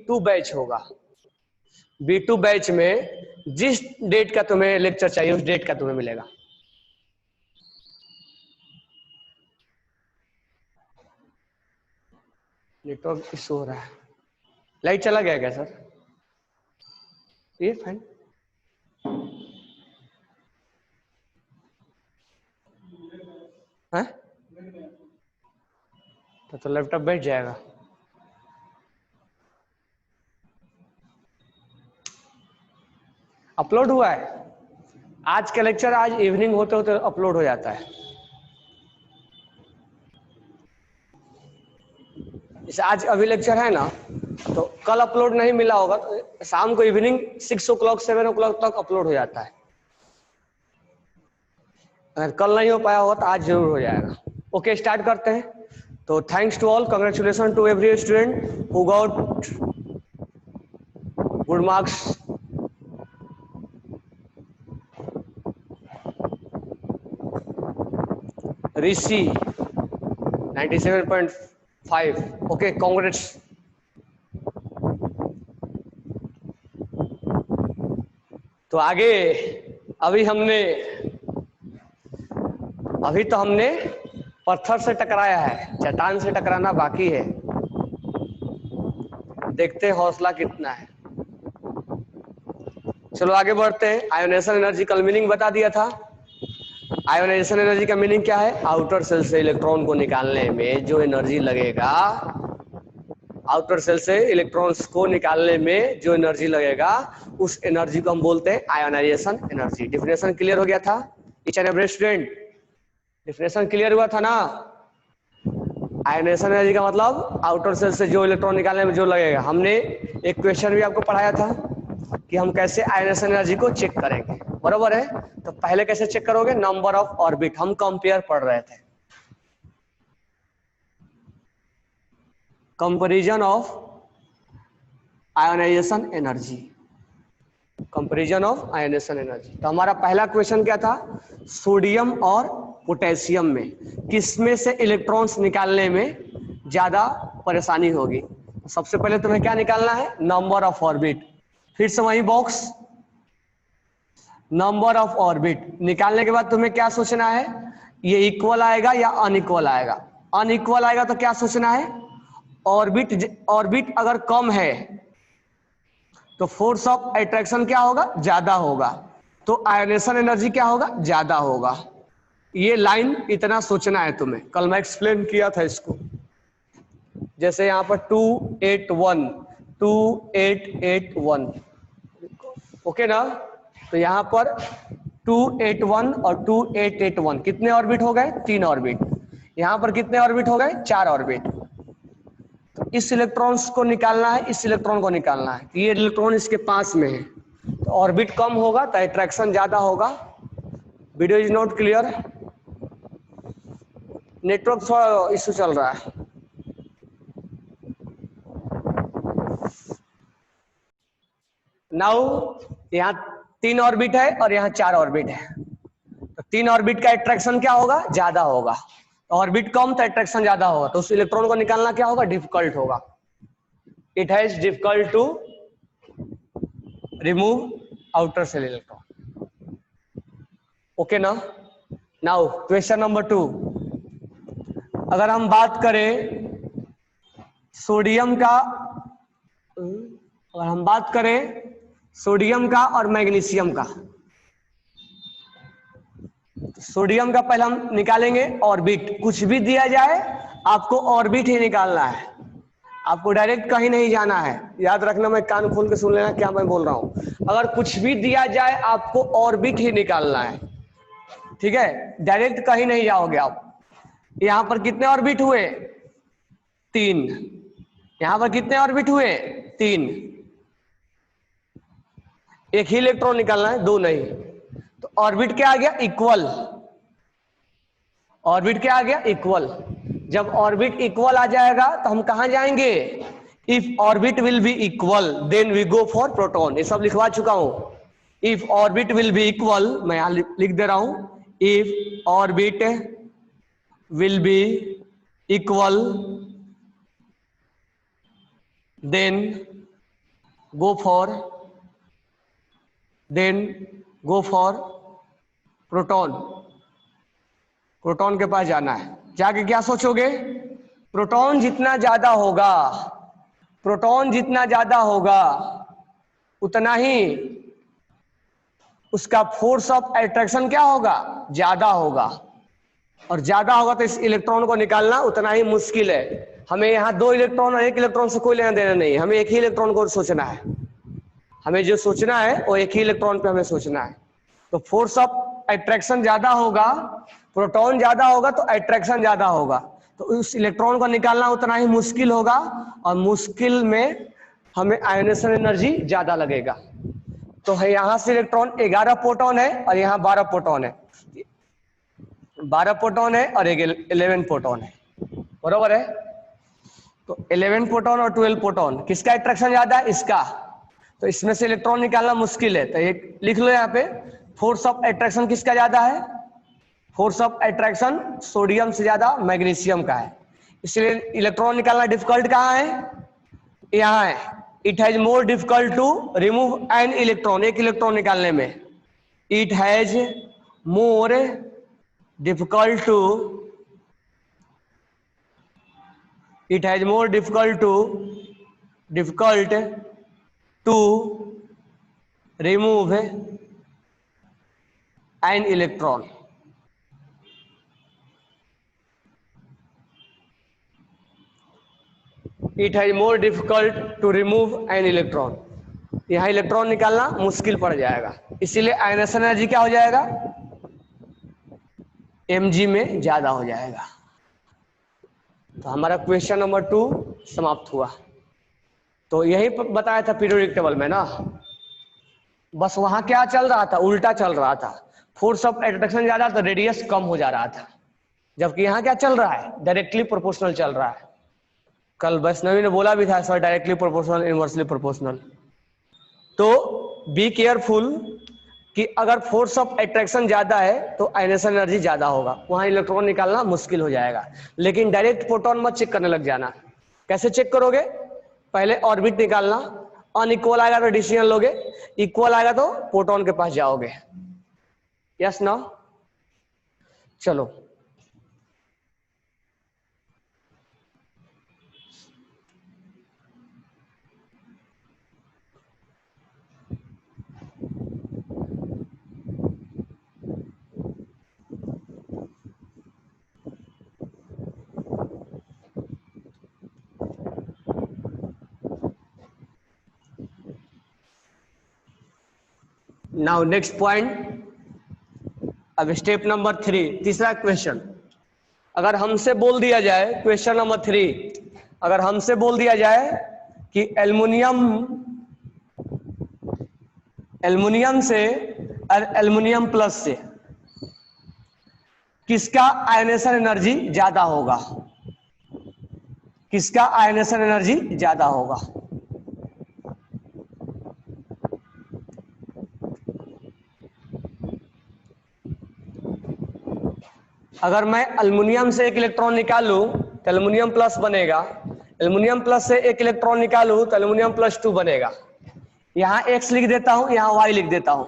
B2 batch होगा। B2 batch में जिस डेट का तुम्हें लेक्चर चाहिए उस डेट का तुम्हें मिलेगा। नेटवर्क इशू हो रहा है। लाइट चला गया क्या सर? ये फाइन। है तो लैपटॉप बैठ जाएगा। अपलोड हुआ है आज का लेक्चर, आज इवनिंग होते होते अपलोड हो जाता है। जैसे आज अभी लेक्चर है ना, तो कल अपलोड नहीं मिला होगा तो शाम को इवनिंग 6 o'clock 7 o'clock तक अपलोड हो जाता है। अगर कल नहीं हो पाया होगा तो आज जरूर हो जाएगा। ओके, स्टार्ट करते हैं। तो thanks to all, congratulation to every student who got good marks. Rishi 97.5। Okay, congrats. तो आगे अभी तो हमने पत्थर से टकराया है, चट्टान से टकराना बाकी है। देखते हैं हौसला कितना है। चलो आगे बढ़ते हैं। आयोनाइजेशन एनर्जी कल मीनिंग बता दिया था। आयोनाइजेशन एनर्जी का मीनिंग क्या है? आउटर सेल से इलेक्ट्रॉन को निकालने में जो एनर्जी लगेगा, आउटर सेल से इलेक्ट्रॉन्स को निकालने में जो एनर्जी लगेगा उस एनर्जी को हम बोलते हैं आयोनाइजेशन एनर्जी। डिफिनेशन क्लियर हो गया था each and every student? Definition clear हुआ था ना? आयोनाइजेशन एनर्जी का मतलब आउटर सेल से जो इलेक्ट्रॉन निकालने में जो लगेगा। हमने एक क्वेश्चन भी आपको पढ़ाया था कि हम कैसे आयोनाइजेशन एनर्जी को चेक करेंगे, बराबर है? तो पहले कैसे चेक करोगे? Number of orbit. हम कंपेयर पढ़ रहे थे, comparison of ionisation energy, comparison of ionisation energy. तो हमारा पहला क्वेश्चन क्या था? सोडियम और पोटेशियम में किसमें से इलेक्ट्रॉन्स निकालने में ज्यादा परेशानी होगी? तो सबसे पहले तुम्हें क्या निकालना है? Number of orbit. फिर से वही बॉक्स, नंबर ऑफ ऑर्बिट निकालने के बाद तुम्हें क्या सोचना है? ये इक्वल आएगा या अनइक्वल आएगा? अनइक्वल आएगा तो क्या सोचना है? ऑर्बिट अगर कम है तो फोर्स ऑफ अट्रैक्शन क्या होगा? ज्यादा होगा, तो आयोनाइजेशन एनर्जी क्या होगा? ज्यादा होगा। ये लाइन इतना सोचना है तुम्हें, कल मैं एक्सप्लेन किया था इसको। जैसे यहाँ पर 281 ओके ना? तो यहाँ पर 281 और 2881 कितने ऑर्बिट हो गए? 3 ऑर्बिट। यहाँ पर कितने ऑर्बिट हो गए? 4 ऑर्बिट। तो इस इलेक्ट्रॉन्स को निकालना है, इस इलेक्ट्रॉन को निकालना है। ये इलेक्ट्रॉन इसके पास में है, तो ऑर्बिट कम होगा तो अट्रैक्शन ज्यादा होगा। Video is not clear? Network थोड़ा इश्यू चल रहा है। नाउ यहाँ 3 ऑर्बिट है और यहाँ 4 ऑर्बिट है, तो 3 ऑर्बिट का अट्रैक्शन क्या होगा? ज्यादा होगा। ऑर्बिट कम तो अट्रैक्शन ज्यादा होगा, तो उस इलेक्ट्रॉन को निकालना क्या होगा? डिफिकल्ट होगा। It has difficult to remove outer shell electron. Okay ना? Now question number 2। अगर हम बात करें सोडियम का, अगर हम बात करें सोडियम का और मैग्नीशियम का, सोडियम का पहले हम निकालेंगे ऑर्बिट। कुछ भी दिया जाए आपको ऑर्बिट ही निकालना है, आपको डायरेक्ट कहीं नहीं जाना है। याद रखना, मैं कान खोल के सुन लेना क्या मैं बोल रहा हूं। अगर कुछ भी दिया जाए आपको ऑर्बिट ही निकालना है, ठीक है? डायरेक्ट कहीं नहीं जाओगे आप। यहां पर कितने ऑर्बिट हुए? 3। यहां पर कितने ऑर्बिट हुए? 3। एक ही इलेक्ट्रॉन निकालना है, 2 नहीं। तो ऑर्बिट क्या आ गया? इक्वल। ऑर्बिट क्या आ गया? इक्वल। जब ऑर्बिट इक्वल आ जाएगा तो हम कहां जाएंगे? If orbit will be equal then we go for proton. ये सब लिखवा चुका हूं। If orbit will be equal, मैं यहां लिख दे रहा हूं, if orbit will be equal then go for, then go for proton. Proton के पास जाना है। जाके क्या सोचोगे? प्रोटॉन जितना ज्यादा होगा, प्रोटॉन जितना ज्यादा होगा उतना ही उसका फोर्स ऑफ अट्रैक्शन क्या होगा? ज्यादा होगा। और ज्यादा होगा तो इस इलेक्ट्रॉन को निकालना उतना ही मुश्किल है। हमें यहाँ 2 इलेक्ट्रॉन और 1 इलेक्ट्रॉन से कोई लेना देना नहीं है, हमें एक ही इलेक्ट्रॉन को सोचना है। हमें जो सोचना है वो एक ही इलेक्ट्रॉन पे हमें सोचना है। तो फोर्स ऑफ अट्रैक्शन ज्यादा होगा, प्रोटॉन ज्यादा होगा तो अट्रैक्शन ज्यादा होगा, तो उस इलेक्ट्रॉन को निकालना उतना ही मुश्किल होगा, और मुश्किल में हमें आयोनेशन एनर्जी ज्यादा लगेगा। तो है यहां से इलेक्ट्रॉन 11 प्रोटॉन है और यहाँ 12 प्रोटॉन है, 12 प्रोटॉन है और 11 प्रोटॉन है, बरोबर है। तो 11 प्रोटॉन और 12 प्रोटॉन, किसका अट्रैक्शन ज्यादा है? इसका। तो इसमें से इलेक्ट्रॉन निकालना मुश्किल है, तो एक लिख लो यहाँ पे, फोर्स ऑफ अट्रैक्शन किसका ज्यादा है? फोर्स ऑफ अट्रैक्शन सोडियम से ज्यादा मैग्नीशियम का है, इसलिए इलेक्ट्रॉन निकालना डिफिकल्ट कहाँ है? यहाँ है। It has more difficult to remove an electron, एक इलेक्ट्रॉन निकालने में। It has more difficult to, it has more difficult to remove an electron. It has more difficult to remove an electron. यहाँ electron निकालना मुश्किल पड़ जाएगा, इसीलिए ionisation energy क्या हो जाएगा? mg में ज्यादा हो जाएगा। तो हमारा क्वेश्चन नंबर 2 समाप्त हुआ। तो यही बताया था पीरियोडिक टेबल में ना, बस वहां क्या चल रहा था? उल्टा चल रहा था। फोर्स ऑफ अट्रैक्शन ज्यादा तो रेडियस कम हो जा रहा था, जबकि यहाँ क्या चल रहा है? डायरेक्टली प्रोपोर्शनल चल रहा है। कल वैष्णवी ने बोला भी था sir, directly proportional, inversely proportional. तो बी केयरफुल कि अगर फोर्स ऑफ अट्रैक्शन ज्यादा है तो आयनेशन एनर्जी ज्यादा होगा, वहां इलेक्ट्रॉन निकालना मुश्किल हो जाएगा। लेकिन डायरेक्ट प्रोटॉन मत चेक करने लग जाना। कैसे चेक करोगे? पहले ऑर्बिट निकालना, अनइक्वल आएगा तो डिसीजन लोगे, इक्वल आएगा तो प्रोटॉन के पास जाओगे। यस ना? चलो नाउ नेक्स्ट पॉइंट, अब स्टेप नंबर 3, तीसरा क्वेश्चन। अगर हमसे बोल दिया जाए, क्वेश्चन नंबर 3, अगर हमसे बोल दिया जाए कि एल्युमिनियम से और एल्युमिनियम प्लस से किसका आयनेशन एनर्जी ज्यादा होगा? किसका आयनेशन एनर्जी ज्यादा होगा? अगर मैं एल्युमिनियम से एक इलेक्ट्रॉन निकालूं तो एल्युमिनियम प्लस बनेगा, एल्युमिनियम प्लस से एक इलेक्ट्रॉन निकालूं तो एल्युमिनियम प्लस 2 बनेगा। यहां x लिख देता हूं, यहां y लिख देता हूं।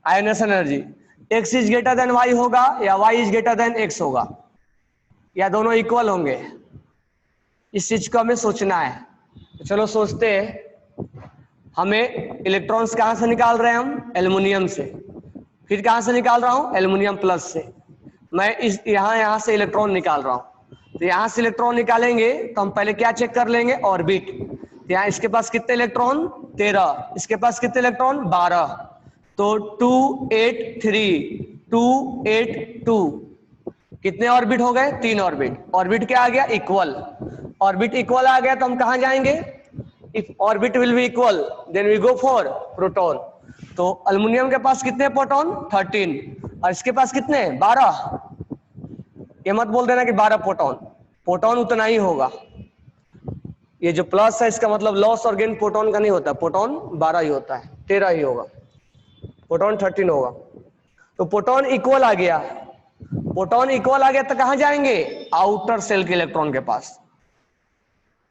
Ionisation energy x is greater than y होगा या y is greater than x होगा, या दोनों इक्वल होंगे? इस चीज को हमें सोचना है। तो चलो सोचते हैं। हमें इलेक्ट्रॉन्स कहां से निकाल रहे हैं? हम एल्युमिनियम से। फिर कहां से निकाल रहा हूं? एल्युमिनियम प्लस से। मैं इस यहां से इलेक्ट्रॉन निकाल रहा हूं। तो यहां से इलेक्ट्रॉन निकालेंगे तो हम पहले क्या चेक कर लेंगे? ऑर्बिट। तो यहाँ इसके पास कितने इलेक्ट्रॉन? 13। इसके पास कितने इलेक्ट्रॉन? 12। तो 2 8 3 2 8 2 कितने ऑर्बिट हो गए? 3 ऑर्बिट। ऑर्बिट क्या आ गया? इक्वल। ऑर्बिट इक्वल आ गया तो हम कहां जाएंगे? If orbit will be equal then we go for proton. तो एल्युमिनियम के पास कितने प्रोटॉन? 13, और इसके पास कितने? 12। ये मत बोल देना कि 12 प्रोटॉन, प्रोटॉन उतना ही होगा। ये जो प्लस है इसका मतलब लॉस और गेन प्रोटॉन का नहीं होता, प्रोटॉन 12 ही होता है, 13 ही होगा, प्रोटॉन 13 होगा। तो प्रोटॉन इक्वल आ गया। प्रोटॉन इक्वल आ गया तो कहां जाएंगे? आउटर सेल के इलेक्ट्रॉन के पास।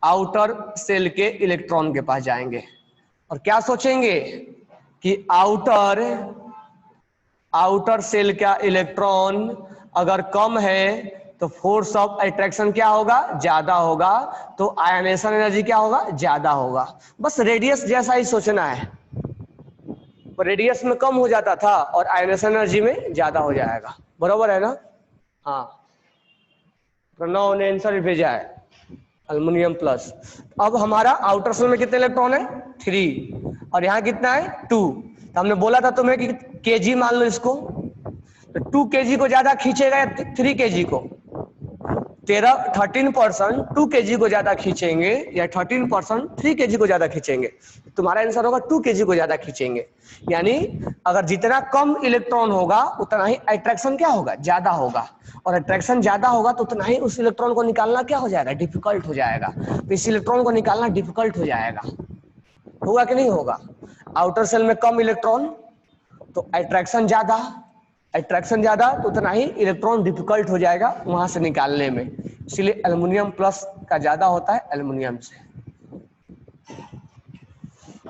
आउटर सेल के इलेक्ट्रॉन के पास जाएंगे। और क्या सोचेंगे कि आउटर सेल का इलेक्ट्रॉन अगर कम है तो फोर्स ऑफ अट्रैक्शन क्या होगा, ज्यादा होगा, तो आयनेशन एनर्जी क्या होगा, ज्यादा होगा। बस रेडियस जैसा ही सोचना है, रेडियस में कम हो जाता था और आयनेशन एनर्जी में ज्यादा हो जाएगा, बरोबर है ना। हाँ, प्रणव ने आंसर भेजा है अल्युमिनियम प्लस। अब हमारा आउटर सेल में कितने इलेक्ट्रॉन है, 3, और यहाँ कितना है, 2। तो हमने बोला था तुम्हें कि केजी मान लो इसको, तो 2 केजी को ज्यादा खींचेगा या 3 केजी को, 13% 2 केजी को ज्यादा खींचेंगे या 13% 3 केजी को ज्यादा खींचेंगे। तुम्हारा आंसर होगा 2 केजी को ज्यादा खींचेंगे। यानी अगर जितना कम इलेक्ट्रॉन होगा उतना ही अट्रैक्शन क्या होगा, ज्यादा होगा, और अट्रैक्शन ज्यादा होगा तो उतना ही उस इलेक्ट्रॉन को निकालना क्या हो जाएगा, डिफिकल्ट हो जाएगा। तो इस इलेक्ट्रॉन को निकालना डिफिकल्ट हो जाएगा, होगा कि नहीं होगा। आउटर सेल में कम इलेक्ट्रॉन तो अट्रैक्शन ज्यादा, अट्रैक्शन ज्यादा तो उतना ही इलेक्ट्रॉन डिफिकल्ट हो जाएगा वहां से निकालने में, इसलिए एल्युमिनियम प्लस का ज्यादा होता है एल्युमिनियम से।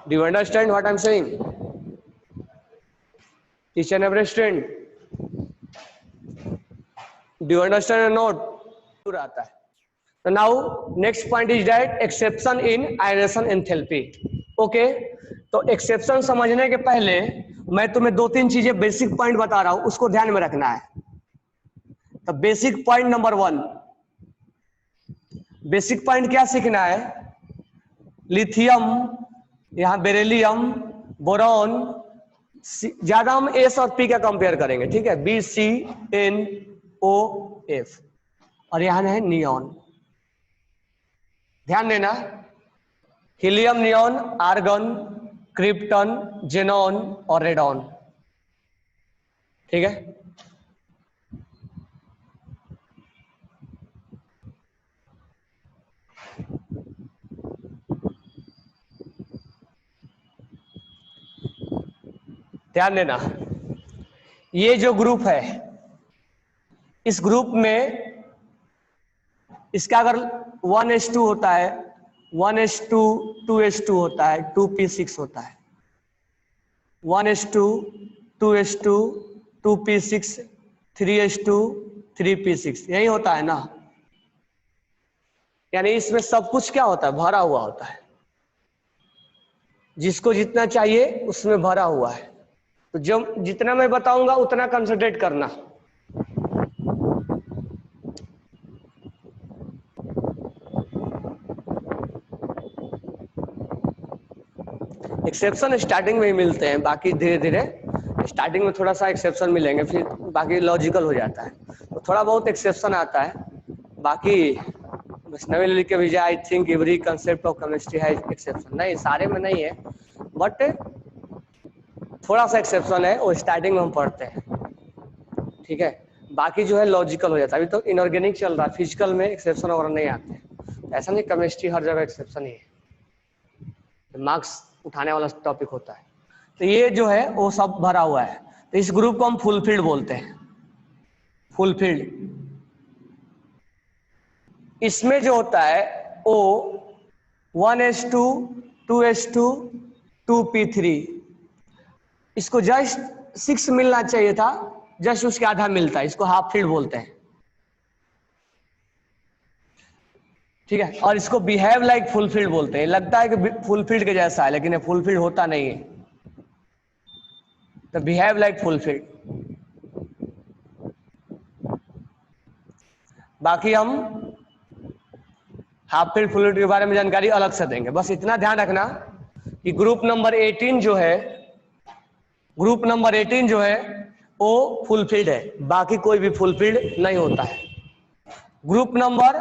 Do you understand what I am saying, each and every student, do you understand और नोट आता है। तो now next point is that exception in ionisation enthalpy. Okay, तो एक्सेप्शन समझने के पहले मैं तुम्हें 2-3 चीजें बेसिक पॉइंट बता रहा हूं, उसको ध्यान में रखना है। तो basic point number 1, basic point क्या सीखना है, लिथियम, यहां बेरिलियम, बोरॉन, ज्यादा हम एस और पी का कंपेयर करेंगे, ठीक है, BCNOF, और यहां है नियॉन। ध्यान देना, helium, neon, argon, krypton, xenon और रेडॉन, ठीक है। ध्यान देना, ये जो ग्रुप है, इस ग्रुप में इसका अगर 1s2 होता है, 1s2 2s2 होता है, 2p6 होता है, 1s2 2s2 2p6 3s2 3p6, यही होता है ना। यानी इसमें सब कुछ क्या होता है, भरा हुआ होता है, जिसको जितना चाहिए उसमें भरा हुआ है। तो जब जितना मैं बताऊंगा उतना कंसंट्रेट करना। एक्सेप्शन स्टार्टिंग में ही मिलते हैं, बाकी धीरे धीरे, स्टार्टिंग में थोड़ा सा एक्सेप्शन मिलेंगे, फिर बाकी लॉजिकल हो जाता है, तो थोड़ा बहुत एक्सेप्शन आता है। बाकी वैष्णवी लिख के भेजा, I think every concept of chemistry है एक्सेप्शन, नहीं सारे में नहीं है, बट थोड़ा सा एक्सेप्शन है, वो स्टार्टिंग में हम पढ़ते हैं, ठीक है। बाकी जो है लॉजिकल हो जाता है। अभी तो इनऑर्गेनिक चल रहा है, फिजिकल में एक्सेप्शन वगैरह नहीं आते, ऐसा नहीं, केमिस्ट्री हर जगह एक्सेप्शन ही है, मार्क्स उठाने वाला टॉपिक होता है। तो ये जो है वो सब भरा हुआ है, तो इस ग्रुप को हम फुलफिल्ड बोलते हैं, फुलफिल्ड। इसमें जो होता है वो 1s2 2s2 2p3, इसको जस्ट 6 मिलना चाहिए था, जस्ट उसके आधा मिलता है, इसको हाफ फील्ड बोलते हैं, ठीक है। और इसको बिहेव लाइक फुलफिल्ड बोलते हैं, लगता है कि फुलफिल्ड के जैसा है लेकिन ये फुलफिल्ड होता नहीं है, तो बिहेव लाइक फुलफिल्ड। बाकी हम हाफ फील्ड फुलफिल्ड के बारे में जानकारी अलग से देंगे, बस इतना ध्यान रखना कि ग्रुप नंबर 18 जो है, ग्रुप नंबर 18 जो है वो फुलफिल्ड है, बाकी कोई भी फुलफिल्ड नहीं होता है। ग्रुप नंबर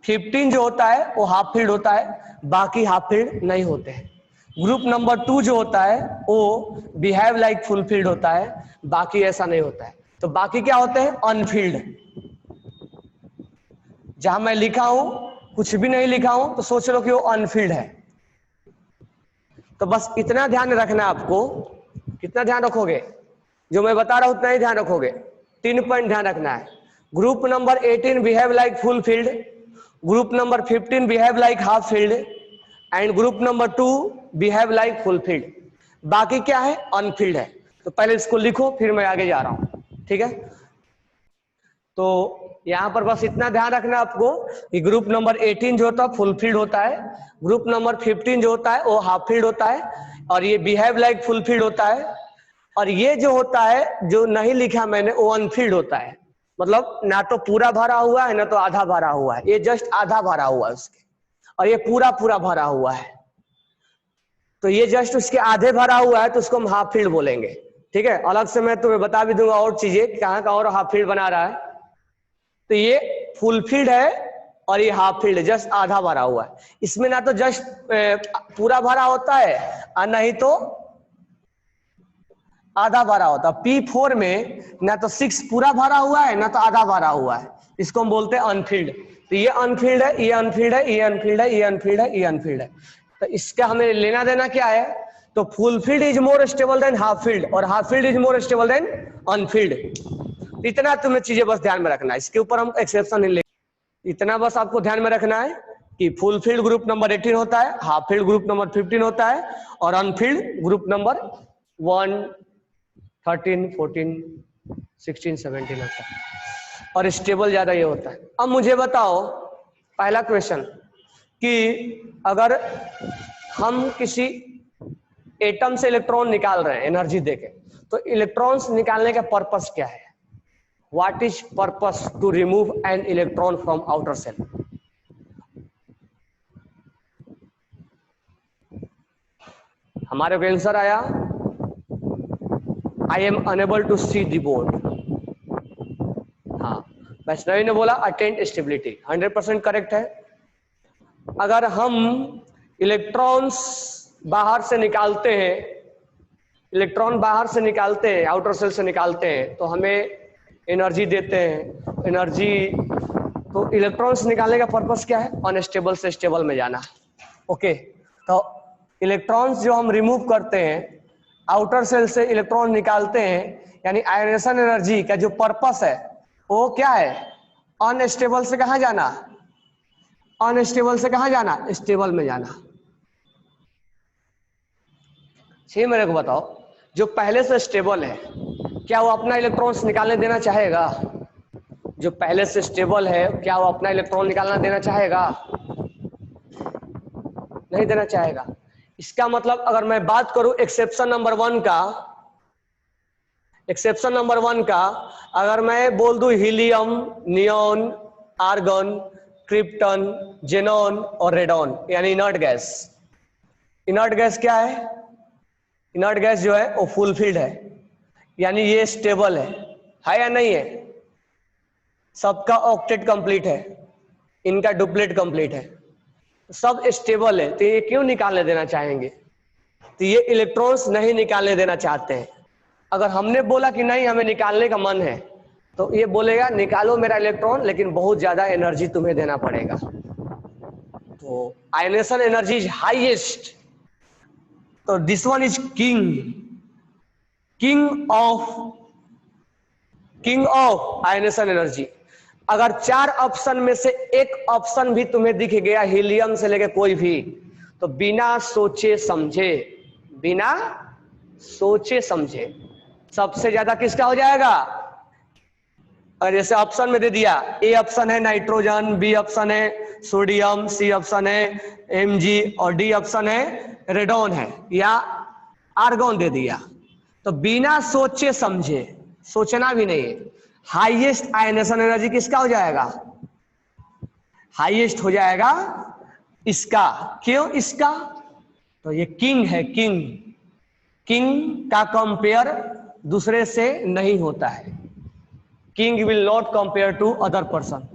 15 जो होता है वो हाफ फील्ड होता है, बाकी हाफ फील्ड नहीं होते हैं। ग्रुप नंबर 2 जो होता है वो बिहेव लाइक फुलफिल्ड होता है, बाकी ऐसा नहीं होता है। तो बाकी क्या होते हैं, अनफिल्ड। जहां मैं लिखा हूं कुछ भी नहीं लिखा हूं तो सोच लो कि वो अनफिल्ड है। तो बस इतना ध्यान रखना आपको, कितना ध्यान रखोगे, जो मैं बता रहा हूं उतना ही ध्यान रखोगे। 3 पॉइंट ध्यान रखना है, group number 18 behave like full field, group number 15 behave like half field, and group number 2 behave like fulfilled, बाकी क्या है अनफिल्ड है। तो पहले इसको लिखो फिर मैं आगे जा रहा हूं, ठीक है। तो यहां पर बस इतना ध्यान रखना आपको कि ग्रुप नंबर 18 जो होता है फुलफिल्ड होता है, ग्रुप नंबर 15 जो होता है वो हाफ फील्ड होता है, और ये बिहेव लाइक फुलफिल्ड होता है, और ये जो होता है जो नहीं लिखा मैंने वो अनफिल्ड होता है, मतलब ना तो पूरा भरा हुआ है ना तो आधा भरा हुआ है, ये जस्ट आधा भरा हुआ है उसके, और ये पूरा पूरा भरा हुआ है, तो ये जस्ट उसके आधे भरा हुआ है तो उसको हम हाफ फील्ड बोलेंगे, ठीक है। अलग से मैं तुम्हें बता भी दूंगा और चीजें कहाँ का और हाफ फील्ड बना रहा है। तो ये फुल फील्ड है और ये हाफ फील्ड है, जस्ट आधा भरा हुआ है, इसमें ना तो जस्ट पूरा भरा होता है और नहीं तो आधा भरा होता है। P4 में ना तो 6 पूरा भरा हुआ है ना तो आधा भरा हुआ है, इसको हम बोलते हैं अनफील्ड। तो ये अनफील्ड है, ये अनफील्ड है, ये अनफील्ड है, ये अनफील्ड है, ये अनफील्ड है। तो इसका हमें लेना देना क्या है, तो full filled is more stable than half filled और half filled is more stable than unfilled. इतना तुम्हें चीजें बस ध्यान में रखना है, इसके ऊपर हम एक्सेप्शन नहीं लेंगे। इतना बस आपको ध्यान में रखना है कि फुल फील्ड ग्रुप नंबर 18 होता है, हाफ फील्ड ग्रुप नंबर 15 होता है, और अनफील्ड ग्रुप नंबर 1, 13, 14, 16, 17 होता है, और स्टेबल ज्यादा ये होता है। अब मुझे बताओ पहला क्वेश्चन कि अगर हम किसी एटम से इलेक्ट्रॉन निकाल रहे हैं एनर्जी देके, तो इलेक्ट्रॉन्स निकालने का पर्पस क्या है, what is purpose to remove an electron from outer shell. हमारे को आंसर आया I am unable to see the board. हाँ, वैष्णवी ने बोला अटेंड स्टेबिलिटी, 100% करेक्ट है। अगर हम इलेक्ट्रॉन्स बाहर से निकालते हैं, इलेक्ट्रॉन बाहर से निकालते हैं, आउटर सेल से निकालते हैं, तो हमें एनर्जी देते हैं, एनर्जी। तो इलेक्ट्रॉन्स निकालने का पर्पस क्या है, अनस्टेबल से स्टेबल में जाना। ओके, तो इलेक्ट्रॉन्स जो हम रिमूव करते हैं, आउटर सेल से इलेक्ट्रॉन निकालते हैं, यानी आयनेशन एनर्जी का जो पर्पस है वो क्या है, अनस्टेबल से कहां जाना, अनस्टेबल से कहां जाना, स्टेबल में जाना। सही मेरे को बताओ, जो पहले से स्टेबल है क्या वो अपना इलेक्ट्रॉन्स निकालने देना चाहेगा, जो पहले से स्टेबल है क्या वो अपना इलेक्ट्रॉन निकालना देना चाहेगा, नहीं देना चाहेगा। इसका मतलब अगर मैं बात करूं एक्सेप्शन नंबर 1 का, एक्सेप्शन नंबर 1 का अगर मैं बोल दूं helium, neon, argon, krypton, xenon और रेडॉन, यानी इनर्ट गैस। इनर्ट गैस क्या है, इनर्ट गैस जो है वो फुल फील्ड है, यानी ये स्टेबल है या नहीं है, सबका ऑक्टेट कंप्लीट है, इनका डुप्लेट कंप्लीट है, सब स्टेबल है, तो ये क्यों निकालने देना चाहेंगे, तो ये इलेक्ट्रॉन्स नहीं निकालने देना चाहते हैं। अगर हमने बोला कि नहीं हमें निकालने का मन है, तो ये बोलेगा निकालो मेरा इलेक्ट्रॉन, लेकिन बहुत ज्यादा एनर्जी तुम्हें देना पड़ेगा। तो आयनेशन एनर्जी इज हाईएस्ट, तो this one is king, king of ionisation energy. अगर 4 ऑप्शन में से एक ऑप्शन भी तुम्हें दिख गया हीलियम से लेके कोई भी, तो बिना सोचे समझे, बिना सोचे समझे सबसे ज्यादा किसका हो जाएगा। और जैसे ऑप्शन में दे दिया, ए ऑप्शन है नाइट्रोजन, बी ऑप्शन है सोडियम, सी ऑप्शन है Mg और डी ऑप्शन है रेडॉन है या आर्गन दे दिया, तो बिना सोचे समझे, सोचना भी नहीं, हाईएस्ट आयनेशन एनर्जी किसका हो जाएगा, हाईएस्ट हो जाएगा इसका। क्यों इसका, तो ये किंग है, किंग, किंग का कंपेयर दूसरे से नहीं होता है, king will not compare to other person,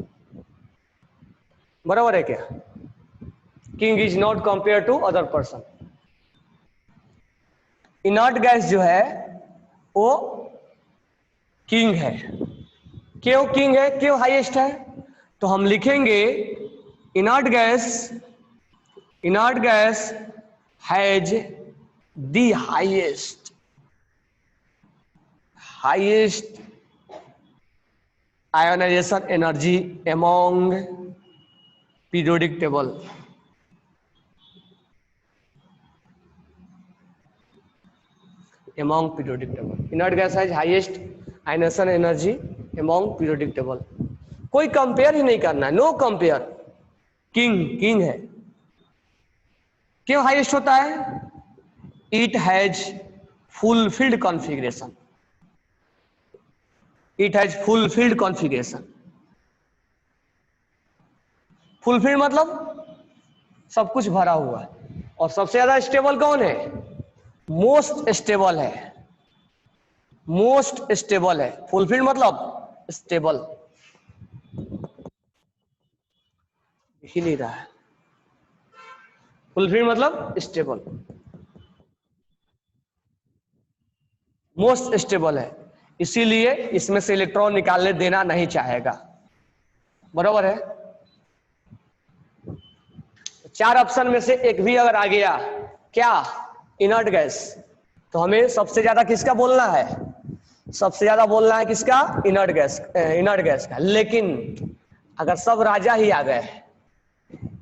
बराबर है क्या, king is not compare to other person. Inert gas जो है वो किंग है, क्यों किंग है, क्यों हाईएस्ट है, तो हम लिखेंगे inert gas has the highest ionisation energy among periodic table. among periodic table. Inert gas has highest ionization energy among periodic table. कोई कंपेयर ही नहीं करना, नो कंपेयर, किंग है। क्यों हाईएस्ट होता है? It has fulfilled configuration, it has fulfilled configuration. Fulfilled मतलब सब कुछ भरा हुआ है। और सबसे ज्यादा स्टेबल कौन है? मोस्ट स्टेबल है, मोस्ट स्टेबल है। फुलफिल्ड मतलब स्टेबल, दिख ही नहीं रहा है। फुलफिल्ड मतलब स्टेबल, मोस्ट स्टेबल है, इसीलिए इसमें से इलेक्ट्रॉन निकालने देना नहीं चाहेगा। बराबर है? चार ऑप्शन में से एक भी अगर आ गया, क्या? इनर्ट गैस, तो हमें सबसे ज्यादा किसका बोलना है? सबसे ज्यादा बोलना है किसका? इनर्ट गैस, इनर्ट गैस का। लेकिन अगर सब राजा ही आ गए,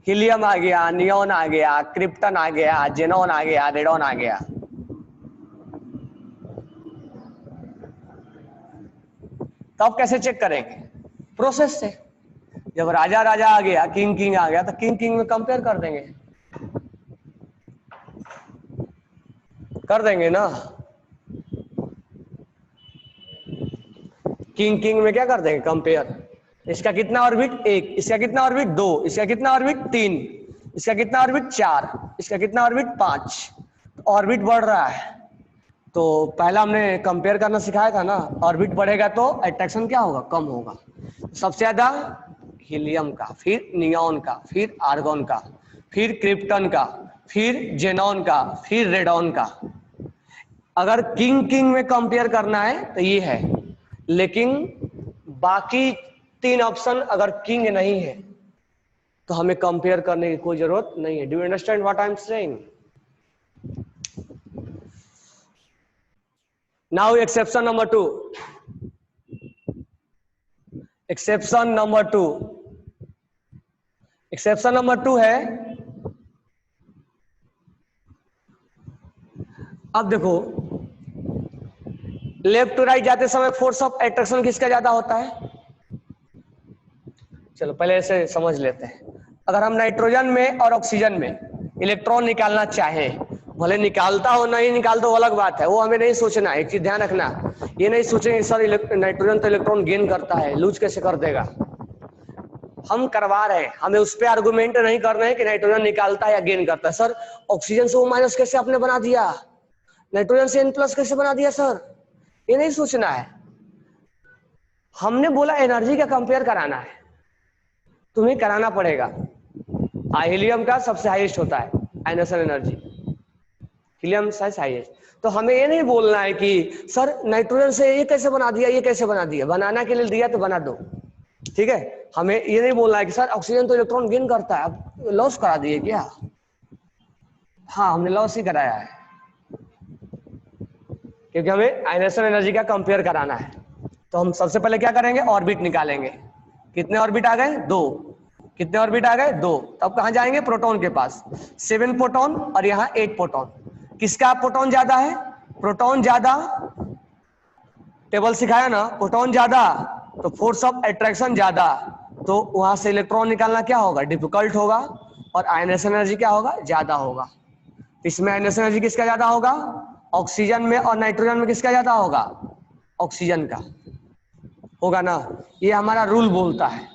हीलियम आ गया, नियोन आ गया, क्रिप्टन आ गया, जेनॉन आ गया, रेडॉन आ गया, तो आप कैसे चेक करेंगे? प्रोसेस से। जब राजा राजा आ गया, किंग आ गया, तो किंग में कंपेयर कर देंगे, कर देंगे ना। किंग में क्या कर देंगे? कंपेयर। इसका कितना ऑर्बिट? 1, इसका कितना ऑर्बिट? 2, इसका कितना ऑर्बिट? 3, इसका कितना ऑर्बिट? 4, इसका कितना ऑर्बिट? 5। ऑर्बिट बढ़ रहा है, तो पहला हमने कंपेयर करना सिखाया था ना, ऑर्बिट बढ़ेगा तो अट्रैक्शन क्या होगा? कम होगा। सबसे ज्यादा हीलियम का, फिर नियॉन का, फिर आर्गन का, फिर क्रिप्टन का, फिर जेनॉन का, फिर रेडॉन का। अगर किंग में कंपेयर करना है तो ये है, लेकिन बाकी 3 ऑप्शन अगर किंग नहीं है तो हमें कंपेयर करने की कोई जरूरत नहीं है। Do you understand what I am saying? Now exception number 2, exception number 2, exception number 2 है, अब देखो लेफ्ट टू राइट जाते समय फोर्स ऑफ अट्रैक्शन किसका ज्यादा होता है? चलो पहले ऐसे समझ लेते हैं। अगर हम नाइट्रोजन में और ऑक्सीजन में इलेक्ट्रॉन निकालना चाहें, भले निकालता हो नहीं निकालता हो अलग बात है, वो हमें नहीं सोचना है। एक चीज ध्यान रखना, ये नहीं सोचेंगे सर नाइट्रोजन तो इलेक्ट्रॉन गेन करता है, लूज कैसे कर देगा। हम करवा रहे हैं, हमें उस पर आर्गुमेंट नहीं कर रहे हैं कि नाइट्रोजन निकालता है या गेन करता है। सर ऑक्सीजन से O- कैसे आपने बना दिया, नाइट्रोजन से N+ कैसे बना दिया सर, ये नहीं सोचना है। हमने बोला एनर्जी का कंपेयर कराना है, तुम्हें कराना पड़ेगा। हीलियम का सबसे हाईएस्ट होता है ionisation energy, helium size highest. तो हमें ये नहीं बोलना है कि सर नाइट्रोजन से ये कैसे बना दिया, ये कैसे बना दिया। बनाना के लिए दिया तो बना दो, ठीक है। हमें ये नहीं बोलना है कि सर ऑक्सीजन तो इलेक्ट्रॉन गेन करता है, अब लॉस करा दिए क्या। हाँ हमने लॉस ही कराया है, क्योंकि हमें आयनेशन एनर्जी का कंपेयर कराना है। तो हम सबसे पहले क्या करेंगे? ऑर्बिट निकालेंगे। कितने ऑर्बिट आ गए? 2। कितने ऑर्बिट आ गए? 2। तब कहां जाएंगे? प्रोटॉन के पास। 7 प्रोटॉन और यहाँ 8 प्रोटॉन। किसका प्रोटॉन ज्यादा है? प्रोटॉन ज्यादा, टेबल सिखाया ना, प्रोटॉन ज्यादा तो फोर्स ऑफ अट्रैक्शन ज्यादा, तो वहां से इलेक्ट्रॉन निकालना क्या होगा? डिफिकल्ट होगा, और आयनेशन एनर्जी क्या होगा? ज्यादा होगा। इसमें आयनेशन एनर्जी किसका ज्यादा होगा? ऑक्सीजन में और नाइट्रोजन में किसका ज्यादा होगा? ऑक्सीजन का होगा ना। ये हमारा रूल बोलता है।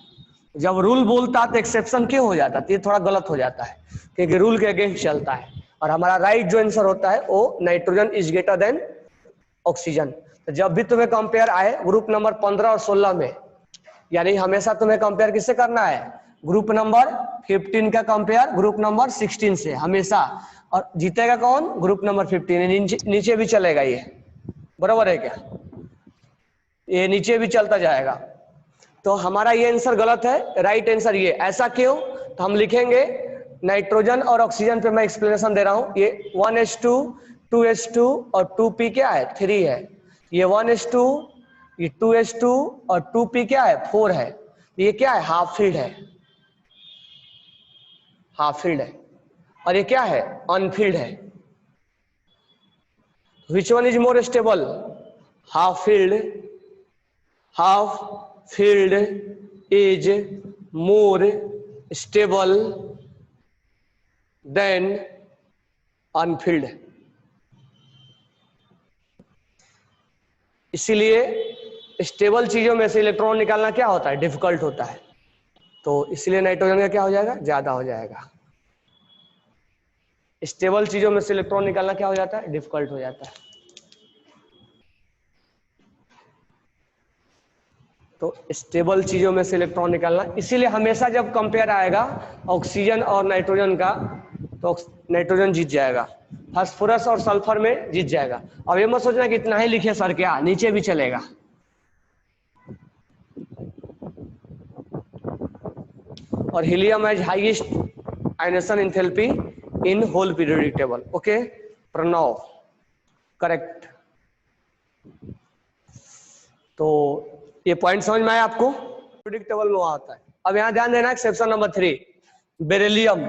जब रूल बोलता है तो एक्सेप्शन क्यों हो जाता है? तो ये थोड़ा गलत हो जाता है, क्योंकि रूल के अगेंस्ट चलता है। और हमारा राइट जो आंसर होता है वो nitrogen is greater than oxygen. तो जब भी तुम्हें कंपेयर आए ग्रुप नंबर 15 और 16 में, यानी हमेशा तुम्हें कंपेयर किससे करना है? ग्रुप नंबर 15 का कंपेयर ग्रुप नंबर 16 से हमेशा। और जीतेगा कौन? Group number 15। नीचे भी चलेगा ये, बराबर है क्या? ये नीचे भी चलता जाएगा। तो हमारा ये आंसर गलत है, राइट आंसर ये। ऐसा क्यों? तो हम लिखेंगे नाइट्रोजन और ऑक्सीजन पे मैं एक्सप्लेनेशन दे रहा हूं। ये 1s2 2s2 और 2p क्या है? 3 है। ये 1s2, ये 2s2 और 2p क्या है? 4 है। ये क्या है? हाफ फील्ड है, हाफ फील्ड है। और ये क्या है? अनफील्ड है। Which one is more stable? Half filled is more stable than unfilled. इसीलिए स्टेबल चीजों में से इलेक्ट्रॉन निकालना क्या होता है? डिफिकल्ट होता है। तो इसलिए नाइट्रोजन का क्या हो जाएगा? ज्यादा हो जाएगा। स्टेबल चीजों में से इलेक्ट्रॉन निकालना क्या हो जाता है? डिफिकल्ट हो जाता है। तो स्टेबल चीजों में से इलेक्ट्रॉन निकालना, इसीलिए हमेशा जब कंपेयर आएगा ऑक्सीजन और नाइट्रोजन का, तो नाइट्रोजन जीत जाएगा। फास्फोरस और सल्फर में जीत जाएगा। अब ये मत सोचना कि इतना ही लिखे सर, क्या नीचे भी चलेगा। और helium has highest ionisation enthalpy in whole periodic table. Okay Pranav, correct. तो ये पॉइंट समझ में आया आपको? पीरियोडिक टेबल में वहां आता है। अब यहां ध्यान देना, एक्सेप्शन नंबर 3, बेरिलियम,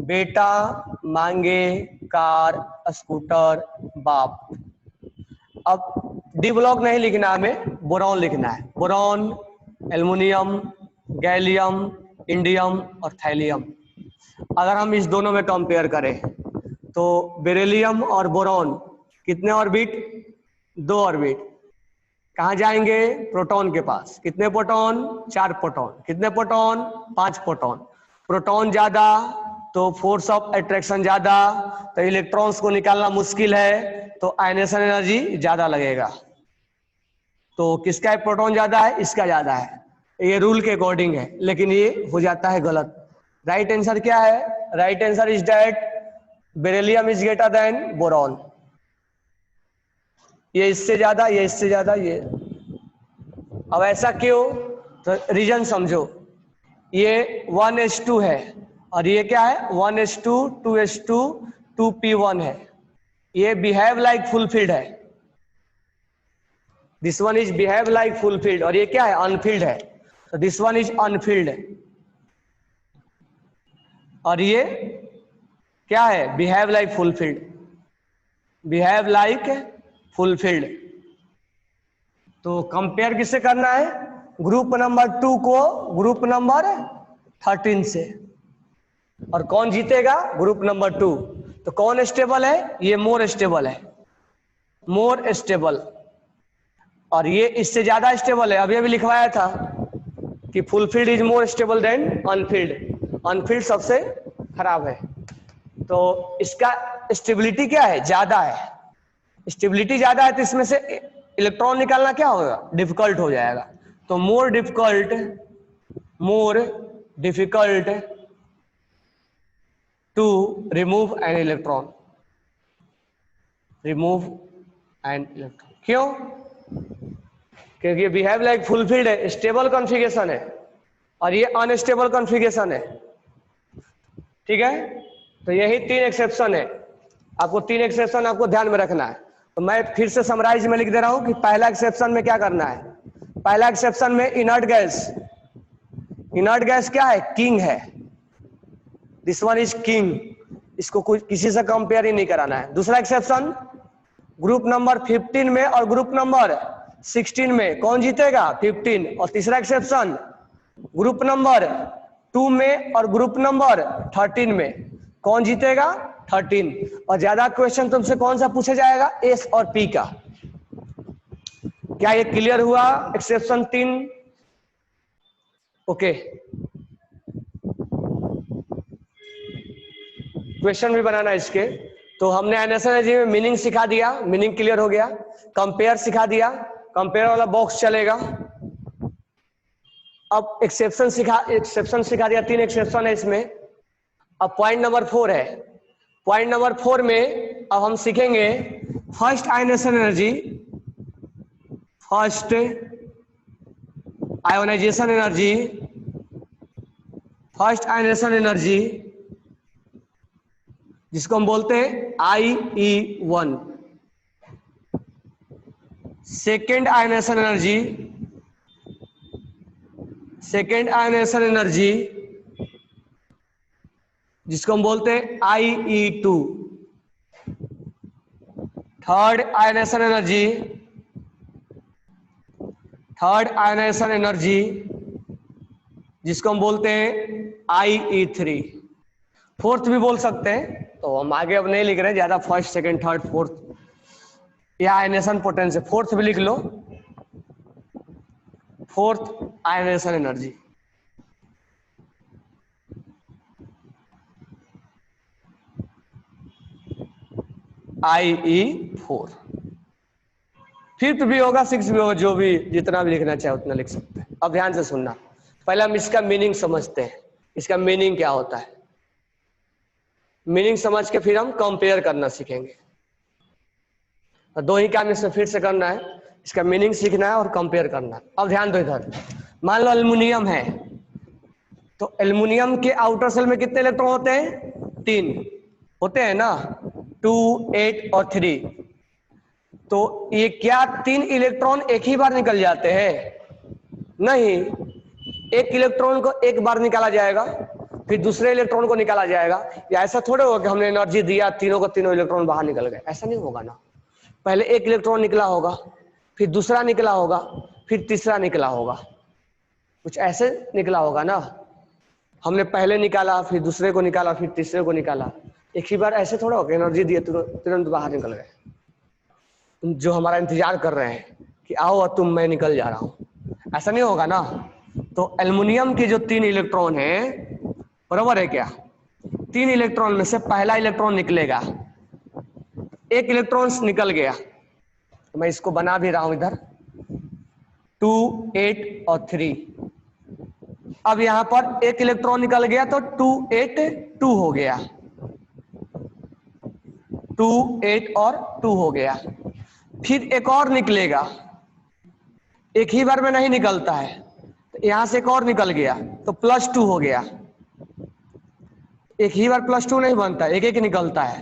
बेटा मांगे कार स्कूटर बाप। अब डी ब्लॉक नहीं लिखना, हमें बोरॉन लिखना है। बोरॉन, एल्युमिनियम, गैलियम, इंडियम और थैलियम। अगर हम इस दोनों में कंपेयर करें तो बेरिलियम और बोरॉन कितने ऑर्बिट? 2 ऑर्बिट। कहाँ जाएंगे? प्रोटॉन के पास। कितने प्रोटॉन? 4 प्रोटॉन। कितने प्रोटॉन? 5 प्रोटॉन। प्रोटॉन ज्यादा तो फोर्स ऑफ अट्रैक्शन ज्यादा, तो इलेक्ट्रॉन्स को निकालना मुश्किल है, तो आयनेशन एनर्जी ज्यादा लगेगा। तो किसका प्रोटॉन ज्यादा है? इसका ज्यादा है। ये रूल के अकॉर्डिंग है, लेकिन ये हो जाता है गलत। राइट आंसर क्या है? Right answer is that beryllium is greater than boron. ये इससे ज्यादा, ये इससे ज्यादा, ये। अब ऐसा क्यों? तो रीजन समझो। ये 1s2 है और ये क्या है? 1s2 2s2 2p1 है। ये बिहेव लाइक फुलफिल्ड है। This one is behave like fulfilled, और ये क्या है? अनफिल्ड है। तो दिस वन इज अनफिल्ड, और ये क्या है? Behave like fulfilled. Behave like fulfilled. तो कंपेयर किससे करना है? ग्रुप नंबर 2 को ग्रुप नंबर 13 से। और कौन जीतेगा? Group number 2। तो कौन स्टेबल है? ये मोर स्टेबल है, मोर स्टेबल। और ये इससे ज्यादा स्टेबल है। अभी अभी लिखवाया था कि fulfilled is more stable then Anfield. Anfield सबसे खराब है। तो इसका स्टेबिलिटी क्या है? ज्यादा है। स्टेबिलिटी ज्यादा है तो इसमें से इलेक्ट्रॉन निकालना क्या होगा? डिफिकल्ट हो जाएगा। तो more difficult to remove an electron. Remove an electron क्यों? क्योंकि बिहेव लाइक फुलफिल्ड है, स्टेबल कॉन्फ़िगरेशन है, और ये अनस्टेबल कॉन्फ़िगरेशन है। ठीक है? तो यही 3 एक्सेप्शन है। आपको 3 एक्सेप्शन आपको ध्यान में रखना है। तो मैं फिर से समराइज में लिख दे रहा हूं कि पहला एक्सेप्शन में क्या करना है। पहला एक्सेप्शन में इनर्ट गैस क्या है? किंग है। This one is king. इसको कुछ किसी से कंपेयर ही नहीं कराना है। दूसरा एक्सेप्शन, ग्रुप नंबर 15 में और ग्रुप नंबर 16 में कौन जीतेगा? 15। और तीसरा एक्सेप्शन, ग्रुप नंबर 2 में और ग्रुप नंबर 13 में कौन जीतेगा? 13। और ज्यादा क्वेश्चन तुमसे कौन सा पूछा जाएगा? एस और पी का। क्या ये क्लियर हुआ? एक्सेप्शन 3। ओके, क्वेश्चन भी बनाना इसके। तो हमने आयनेशन एनर्जी में मीनिंग सिखा दिया, मीनिंग क्लियर हो गया। कंपेयर सिखा दिया, कंपेयर वाला बॉक्स चलेगा। अब एक्सेप्शन सिखा दिया। 3 एक्सेप्शन है इसमें। अब पॉइंट नंबर 4 है। पॉइंट नंबर 4 में अब हम सीखेंगे first ionisation energy, first ionisation energy, first ionisation energy जिसको हम बोलते हैं IE1। Second ionisation energy, second ionisation energy जिसको हम बोलते हैं IE2। थर्ड आयनाइजेशन एनर्जी जिसको हम बोलते हैं IE3। फोर्थ भी बोल सकते हैं, तो हम आगे अब नहीं लिख रहे ज्यादा, फर्स्ट सेकंड थर्ड फोर्थ, या आयनाइजेशन पोटेंशियल, फोर्थ भी लिख लो, fourth ionization energy. IE4। Fifth भी होगा, सिक्स भी होगा, जो भी जितना भी लिखना चाहे उतना लिख सकते हैं। अब ध्यान से सुनना, पहले हम इसका मीनिंग समझते हैं, इसका मीनिंग क्या होता है। मीनिंग समझ के फिर हम कंपेयर करना सीखेंगे। तो दो ही काम इसमें फिर से करना है, इसका मीनिंग सीखना है और कंपेयर करना है। अब ध्यान दो इधर, मान लो एल्युमिनियम है, तो एल्युमिनियम के आउटर सेल में कितने इलेक्ट्रॉन होते हैं? 3 होते हैं ना, 2, 8 और 3। तो ये क्या 3 इलेक्ट्रॉन एक ही बार निकल जाते हैं? नहीं, एक इलेक्ट्रॉन को एक बार निकाला जाएगा, फिर दूसरे इलेक्ट्रॉन को निकाला जाएगा। या ऐसा थोड़े होगा कि हमने एनर्जी दिया, तीनों को तीनों इलेक्ट्रॉन बाहर निकल गए, ऐसा नहीं होगा ना। पहले एक इलेक्ट्रॉन निकला होगा, फिर दूसरा निकला होगा, फिर तीसरा निकला होगा, कुछ ऐसे निकला होगा ना। हमने पहले निकाला, फिर दूसरे को निकाला, फिर तीसरे को निकाला, एक ही बार ऐसे थोड़ा होगा एनर्जी दिए तुरंत बाहर निकल गए। जो हमारा इंतजार कर रहे हैं कि आओ तुम, मैं निकल जा रहा हूं, ऐसा नहीं होगा ना। तो एल्युमिनियम के जो 3 इलेक्ट्रॉन हैं, बराबर है क्या? 3 इलेक्ट्रॉन में से पहला इलेक्ट्रॉन निकलेगा, एक इलेक्ट्रॉन निकल गया, तो मैं इसको बना भी रहा हूं इधर, 2, 8 और 3। अब यहां पर एक इलेक्ट्रॉन निकल गया तो 2, 8, 2 हो गया, 2, 8 और 2 हो गया। फिर एक और निकलेगा, एक ही बार में नहीं निकलता है, तो यहां से एक और निकल गया तो +2 हो गया। एक ही बार +2 नहीं बनता, एक एक निकलता है,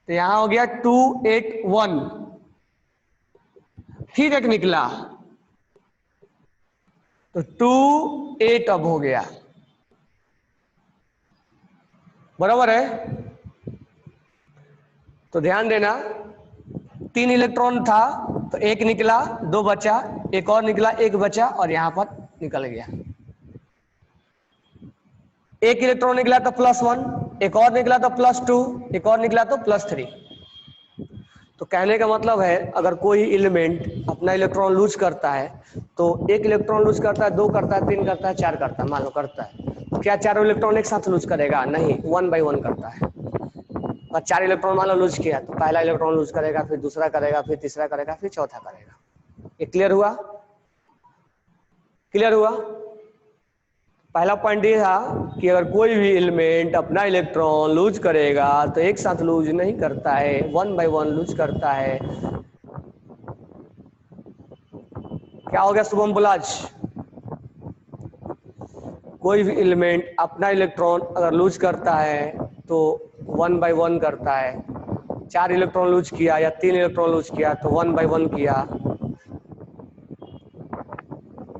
तो यहां हो गया 2, 8, 1। फिर एक निकला तो 2, 8 अब हो गया, बराबर है। तो ध्यान देना, 3 इलेक्ट्रॉन था तो एक निकला, 2 बचा, एक और निकला, 1 बचा, और यहां पर निकल गया। एक इलेक्ट्रॉन निकला तो +1, एक और निकला तो +2, एक और निकला तो +3। तो कहने का मतलब है, अगर कोई एलिमेंट अपना इलेक्ट्रॉन लूज करता है, तो एक इलेक्ट्रॉन लूज करता है, 2 करता है, 3 करता है, 4 करता है, मान लो करता है, तो क्या चारों इलेक्ट्रॉन एक साथ लूज करेगा? नहीं, 1 बाय 1 करता है। और 4 इलेक्ट्रॉन मान लो लूज किया, तो पहला इलेक्ट्रॉन लूज करेगा, फिर दूसरा करेगा, फिर तीसरा करेगा, फिर चौथा करेगा। ये क्लियर हुआ? क्लियर हुआ? पहला पॉइंट ये था कि अगर कोई भी एलिमेंट अपना इलेक्ट्रॉन लूज करेगा तो एक साथ लूज नहीं करता है, 1 बाय 1 लूज करता है। क्या हो गया शुभम बुलाज? कोई भी एलिमेंट अपना इलेक्ट्रॉन अगर लूज करता है तो 1 बाय 1 करता है। 4 इलेक्ट्रॉन लूज किया या 3 इलेक्ट्रॉन लूज किया तो 1 बाय 1 किया,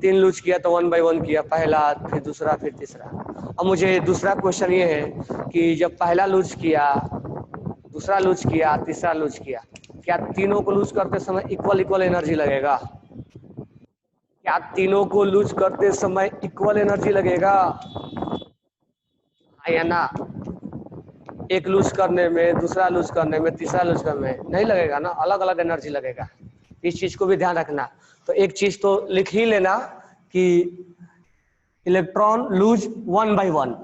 3 लूज किया तो 1 बाय 1 किया, पहला, फिर दूसरा, फिर तीसरा। अब मुझे दूसरा क्वेश्चन ये है कि जब पहला लूज किया, दूसरा लूज किया, तीसरा लूज किया, क्या तीनों को लूज करते समय इक्वल एनर्जी लगेगा? क्या तीनों को लूज करते समय इक्वल एनर्जी लगेगा? हाँ या ना? एक लूज करने में, दूसरा लूज करने में, तीसरा लूज करने में नहीं लगेगा ना, अलग अलग एनर्जी लगेगा। इस चीज को भी ध्यान रखना। तो एक चीज तो लिख ही लेना कि electron lose 1 by 1,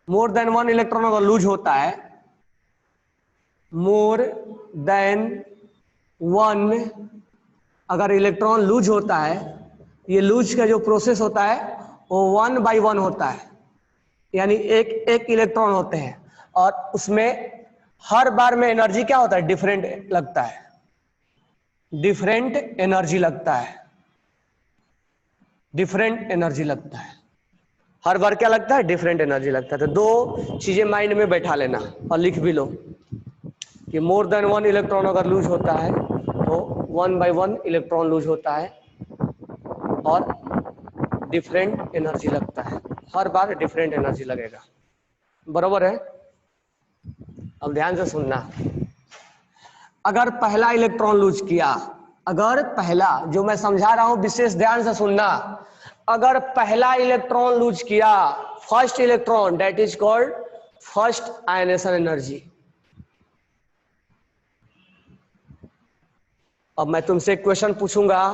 more than 1 electron अगर लूज होता है, मोर देन 1 अगर इलेक्ट्रॉन लूज होता है, ये लूज का जो प्रोसेस होता है वो 1 बाय 1 होता है, यानी एक एक इलेक्ट्रॉन होते हैं, और उसमें हर बार में एनर्जी क्या होता है? डिफरेंट लगता है, डिफरेंट एनर्जी लगता है, डिफरेंट एनर्जी लगता है, हर बार क्या लगता है? डिफरेंट एनर्जी लगता है। तो दो चीजें माइंड में बैठा लेना और लिख भी लो कि मोर देन 1 इलेक्ट्रॉन अगर लूज होता है तो 1 बाय 1 इलेक्ट्रॉन लूज होता है और डिफरेंट एनर्जी लगता है, हर बार डिफरेंट एनर्जी लगेगा, बराबर है। अब ध्यान से सुनना, अगर पहला इलेक्ट्रॉन लूज किया, अगर पहला, जो मैं समझा रहा हूं विशेष ध्यान से सुनना, अगर पहला इलेक्ट्रॉन लूज किया, first electron, that is called first ionisation energy. अब मैं तुमसे एक क्वेश्चन पूछूंगा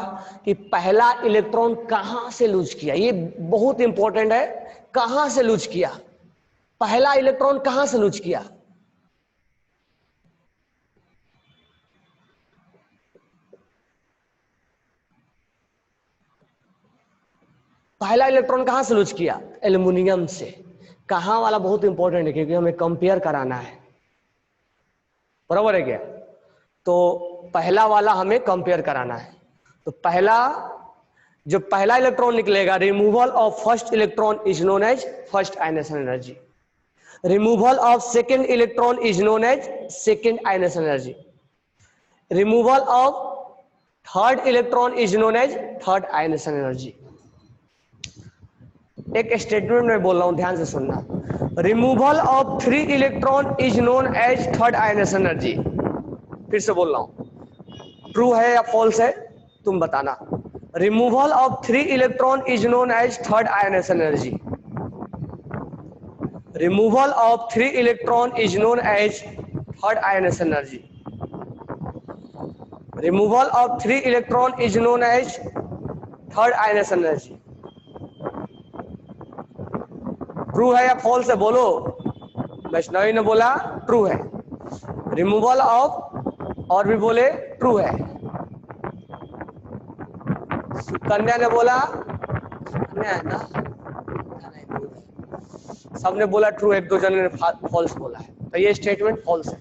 कि पहला इलेक्ट्रॉन कहां से लूज किया, ये बहुत इंपॉर्टेंट है, कहां से लूज किया, पहला इलेक्ट्रॉन कहां से लूज किया? पहला इलेक्ट्रॉन कहां से लूज किया? एल्युमिनियम से। कहां वाला बहुत इंपॉर्टेंट है क्योंकि हमें कंपेयर कराना है, बराबर है क्या? तो पहला वाला हमें कंपेयर कराना है। तो पहला, जो पहला इलेक्ट्रॉन निकलेगा, removal of first electron is known as first ionisation energy. Removal of second electron is known as second ionisation energy. Removal of third electron is known as third ionisation energy. एक statement में बोल रहा हूं, ध्यान से सुनना। Removal of 3 electron is known as third ionisation energy. फिर से बोल रहा हूं, ट्रू है या फॉल्स है तुम बताना। Removal of 3 electron is known as third ionisation energy. Removal of 3 electron is known as third ionisation energy. Removal of 3 electron is known as third ionisation energy. True है या फॉल्स है बोलो। वैष्णवी ने बोला ट्रू है। रिमूवल ऑफ, और भी बोले ट्रू है। कन्या ने बोला, कन्या है ना, सबने बोला ट्रू, एक दो जन ने फॉल्स बोला है। तो ये स्टेटमेंट फॉल्स है।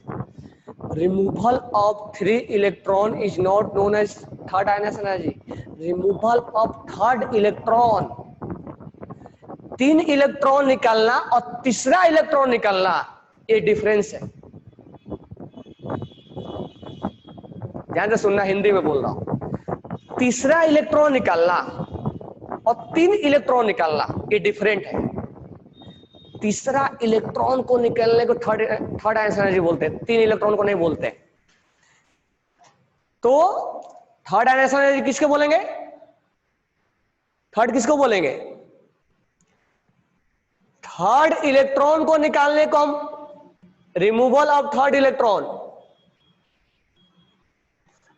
Removal of 3 electron is not known as third ionisation energy. Removal of third electron, 3 electron निकालना और तीसरा इलेक्ट्रॉन निकालना, ये डिफरेंस है। ध्यान से सुनना, हिंदी में बोल रहा हूं। तीसरा इलेक्ट्रॉन निकालना और 3 इलेक्ट्रॉन निकालना, ये डिफरेंट है। तीसरा इलेक्ट्रॉन को निकालने को थर्ड आयनेशन एनर्जी बोलते हैं, 3 इलेक्ट्रॉन को नहीं बोलते। तो थर्ड आयनेशन एनर्जी किसके बोलेंगे? थर्ड किसको बोलेंगे? थर्ड इलेक्ट्रॉन को निकालने को हम removal of third electron,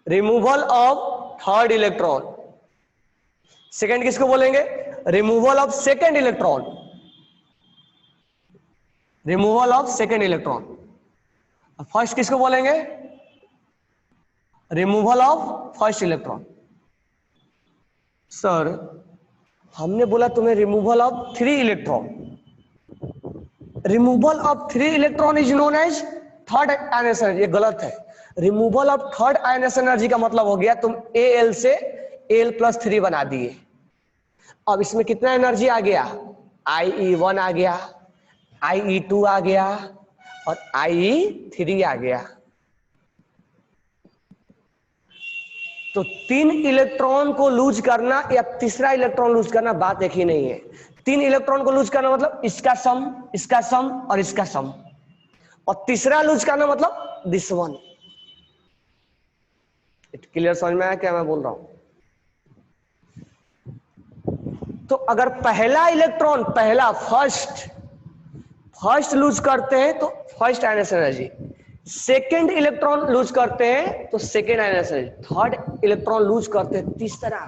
removal of third electron. Second किसको बोलेंगे? Removal of second electron, removal of second electron. First किसको बोलेंगे? Removal of first electron. Sir हमने बोला तुम्हें removal of 3 electron. Removal of 3 electron is known as third ionisation energy. ये गलत है। Removal of third ionisation energy का मतलब हो गया तुम Al से Al+3 बना दिए। अब इसमें कितना एनर्जी आ गया? IE1 आ गया, IE2 आ गया और IE3 आ गया। तो 3 इलेक्ट्रॉन को लूज करना या तीसरा इलेक्ट्रॉन लूज करना बात एक ही नहीं है। 3 इलेक्ट्रॉन को लूज करना मतलब इसका सम और इसका सम, और तीसरा लूज करना मतलब दिस वन। क्लियर समझ में आया क्या मैं बोल रहा हूं? तो अगर पहला इलेक्ट्रॉन, पहला फर्स्ट लूज करते हैं तो first ionisation energy, second electron lose करते हैं तो second ionisation energy, third electron lose करते हैं तीसरा।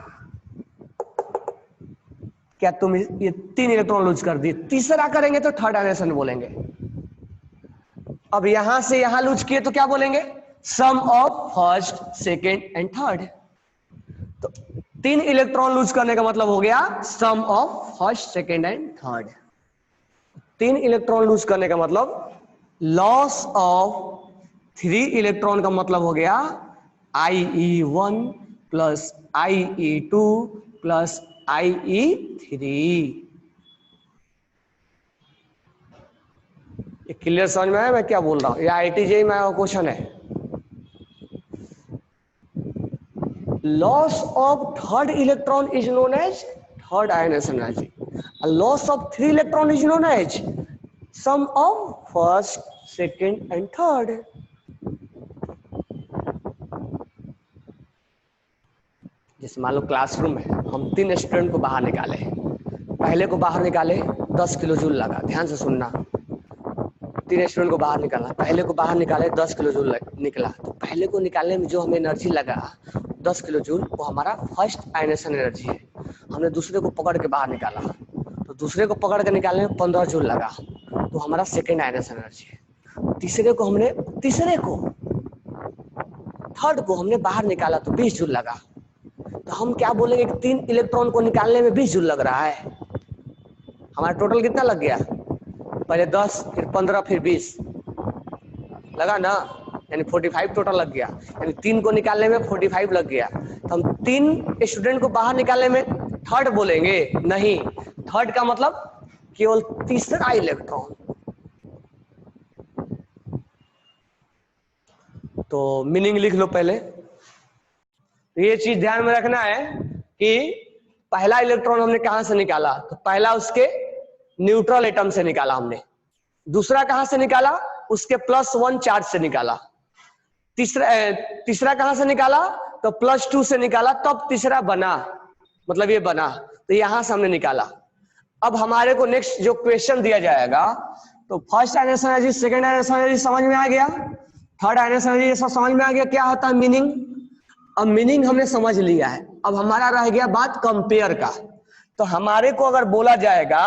क्या तुम ये 3 इलेक्ट्रॉन लूज कर दिए, तीसरा करेंगे तो थर्ड आयनेशन बोलेंगे। अब यहां से यहां लूज किए तो क्या बोलेंगे? Sum of first, second and third. तो 3 इलेक्ट्रॉन लूज करने का मतलब हो गया sum of first, second and third. 3 electron lose करने का मतलब लॉस ऑफ 3 इलेक्ट्रॉन का मतलब हो गया IE1 plus IE2 plus IE3। ये क्लियर समझ में आया मैं क्या बोल रहा हूं? या IIT-JEE में क्वेश्चन है। Loss of third electron is known as third ionisation energy, loss of 3 electron is known as sum of first, second and third. जैसे मान लो क्लासरूम है, हम 3 स्टूडेंट को बाहर निकाले, पहले को बाहर निकाले 10 किलो जूल लगा, ध्यान से सुनना, 3 स्टूडेंट को बाहर निकाला, पहले को बाहर निकाले 10 किलो जूल निकला, तो पहले को निकालने में जो हमें एनर्जी लगा 10 किलो जूल, वो हमारा फर्स्ट आयनेशन एनर्जी है। हमने दूसरे को पकड़ के बाहर निकाला, तो दूसरे को पकड़ के निकालने में 15 जूल लगा, तो हमारा सेकेंड आयनेशन एनर्जी है। तीसरे को थर्ड को हमने बाहर निकाला तो 20 जूल लगा, तो हम क्या बोलेंगे कि 3 इलेक्ट्रॉन को निकालने में 20 जूल लग रहा है। हमारा टोटल कितना लग गया, पहले 10 फिर 15 फिर 20 लगा ना, यानी 45 टोटल लग गया, यानी 3 को निकालने में 45 लग गया। तो हम 3 स्टूडेंट को बाहर निकालने में थर्ड बोलेंगे, नहीं, थर्ड का मतलब केवल तीसरा इलेक्ट्रॉन। तो मीनिंग लिख लो पहले, ये चीज ध्यान में रखना है कि पहला इलेक्ट्रॉन हमने कहां से निकाला, तो पहला उसके न्यूट्रल एटम से निकाला हमने, दूसरा कहां से निकाला, उसके +1 चार्ज से निकाला, तीसरा कहां से निकाला, तो +2 से निकाला, तब तीसरा बना, मतलब ये बना, तो यहां से हमने निकाला। अब हमारे को नेक्स्ट जो क्वेश्चन दिया जाएगा, तो first ionisation energy, second ionisation energy समझ में आ गया, थर्ड आयनेशन एनर्जी सब समझ में आ गया, क्या होता है मीनिंग। अब मीनिंग हमने समझ लिया है, अब हमारा रह गया बात कंपेयर का। तो हमारे को अगर बोला जाएगा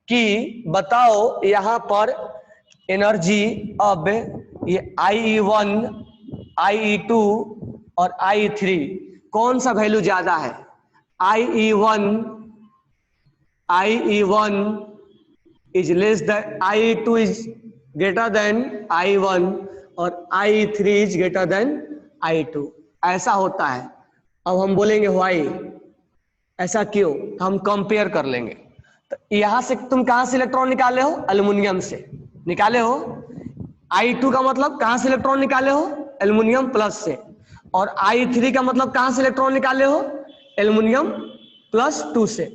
कि बताओ यहाँ पर एनर्जी, अब ये IE1, IE2 और IE3 कौन सा वैल्यू ज्यादा है, IE1 is less than, IE2 is greater than I1 और IE3 is greater than I2, ऐसा होता है। अब हम बोलेंगे व्हाई, ऐसा क्यों, तो हम कंपेयर कर लेंगे। तो यहां से तुम कहां से इलेक्ट्रॉन निकाले हो, एल्युमिनियम से निकाले हो, I2 का मतलब कहां से इलेक्ट्रॉन निकाले हो, एल्युमिनियम प्लस से, और I3 का मतलब कहां से इलेक्ट्रॉन निकाले हो, एल्युमिनियम +2 से।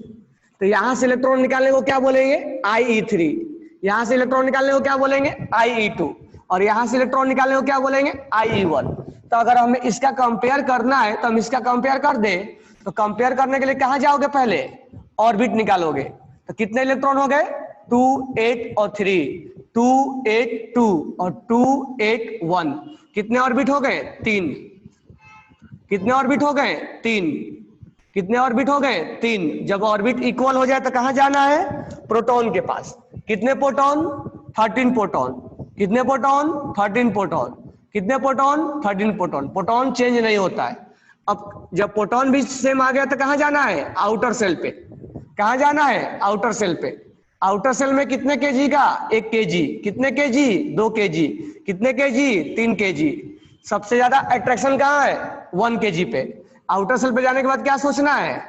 तो यहां से इलेक्ट्रॉन निकालने को क्या बोलेंगे, IE3, यहां से इलेक्ट्रॉन निकालने को क्या बोलेंगे, IE2, और यहां से इलेक्ट्रॉन निकालने को क्या बोलेंगे, IE1। तो अगर हमें इसका कंपेयर करना है तो हम इसका कंपेयर कर दे, तो कंपेयर करने के लिए कहां जाओगे, पहले ऑर्बिट निकालोगे। तो कितने इलेक्ट्रॉन हो गए, 2 8 और 3, 2 8 2 और 2 8 1, कितने ऑर्बिट हो गए, 3, कितने ऑर्बिट हो गए, 3, कितने ऑर्बिट हो गए, 3। जब ऑर्बिट इक्वल हो जाए तो कहां जाना है, प्रोटॉन के पास। कितने प्रोटॉन, 13 प्रोटॉन, कितने प्रोटॉन, 13 प्रोटॉन, कितने प्रोटॉन, 13 प्रोटॉन। प्रोटॉन चेंज नहीं होता है। अब जब प्रोटॉन भी सेम आ गया तो कहां जाना है, आउटर सेल पे, कहां जाना है, आउटर सेल पे। आउटर सेल में कितने केजी का, 1 केजी, कितने केजी, 2 केजी, कितने केजी, 3 केजी। सबसे ज्यादा अट्रैक्शन कहां है, 1 केजी पे। आउटर सेल पे जाने के बाद क्या सोचना है,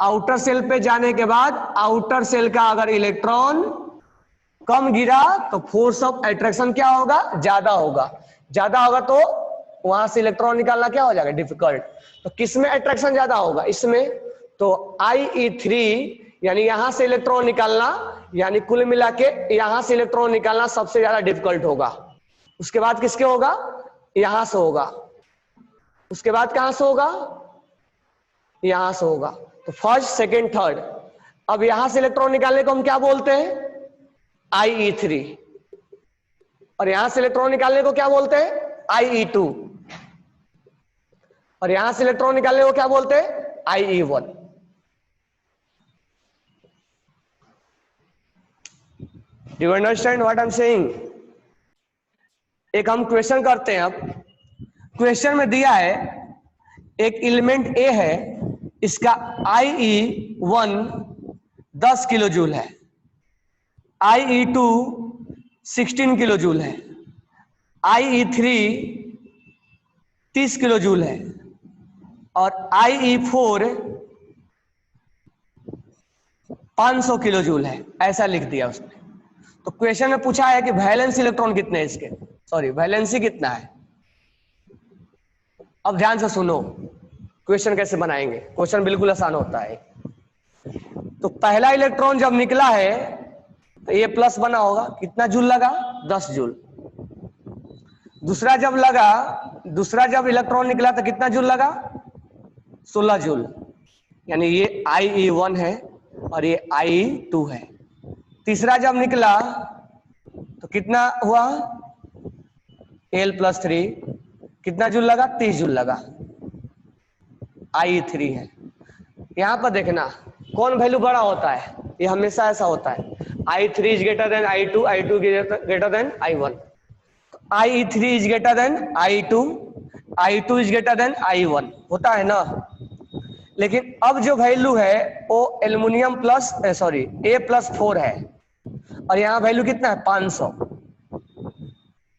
आउटर सेल पे जाने के बाद आउटर सेल का अगर इलेक्ट्रॉन कम गिरा तो फोर्स ऑफ अट्रैक्शन क्या होगा, ज्यादा होगा, ज्यादा होगा तो वहां से इलेक्ट्रॉन निकालना क्या हो जाएगा, डिफिकल्ट। तो किसमें अट्रैक्शन ज्यादा होगा, इसमें। तो IE3 यानी यहां से इलेक्ट्रॉन निकालना, यानी कुल मिला के यहां से इलेक्ट्रॉन निकालना सबसे ज्यादा डिफिकल्ट होगा। उसके बाद किसके होगा, यहां से होगा, उसके बाद कहां से होगा, यहां से होगा। तो फर्स्ट सेकेंड थर्ड। अब यहां से इलेक्ट्रॉन निकालने को हम क्या बोलते हैं, IE3, और यहां से इलेक्ट्रॉन निकालने को क्या बोलते हैं, IE2, और यहां से इलेक्ट्रॉन निकालने को क्या बोलते हैं, IE1। Do you understand what I am saying. एक हम क्वेश्चन करते हैं। अब क्वेश्चन में दिया है एक एलिमेंट A है, इसका IE1 10 किलो जूल है, IE2 16 किलो जूल है, IE3 30 किलो जूल है, और IE4 500 किलो जूल है, ऐसा लिख दिया उसने। तो क्वेश्चन में पूछा है कि वैलेंस इलेक्ट्रॉन कितने हैं इसके, सॉरी वैलेंसी कितना है। अब ध्यान से सुनो क्वेश्चन कैसे बनाएंगे, क्वेश्चन बिल्कुल आसान होता है। तो पहला इलेक्ट्रॉन जब निकला है तो ये प्लस बना होगा, कितना जूल लगा, 10 जूल। दूसरा जब इलेक्ट्रॉन निकला तो कितना जूल लगा, 16 जूल, यानी ये IE1 है और ये IE2 है। तीसरा जब निकला तो कितना हुआ, L+3 कितना जूल लगा, 30 जूल लगा, IE3 है। यहां पर देखना कौन वैल्यू बड़ा होता है, ये हमेशा ऐसा होता है, I3 is greater than I2, I2 greater than I1, IE3 is greater than I2, I2 is greater than I1, होता है ना। लेकिन अब जो वैल्यू है वो एल्युमिनियम प्लस सॉरी A+4 है और यहाँ वैल्यू कितना है 500,